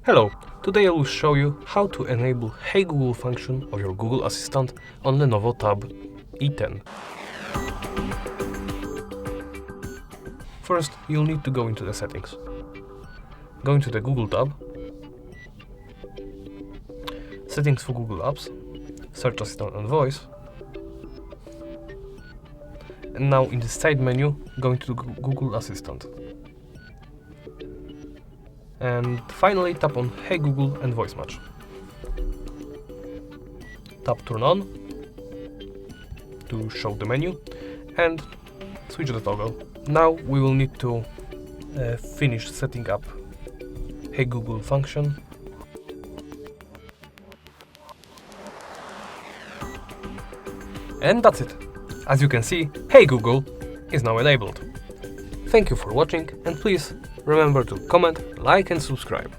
Hello, today I will show you how to enable Hey Google function of your Google Assistant on LENOVO Tab E10. First, you'll need to go into the settings. Go into the Google tab, settings for Google Apps, search Assistant and Voice, and now in the side menu, go into Google Assistant. And finally tap on Hey Google and Voice Match. Tap Turn On to show the menu and switch the toggle. Now we will need to finish setting up Hey Google function. And that's it. As you can see, Hey Google is now enabled. Thank you for watching, and please remember to comment, like and subscribe.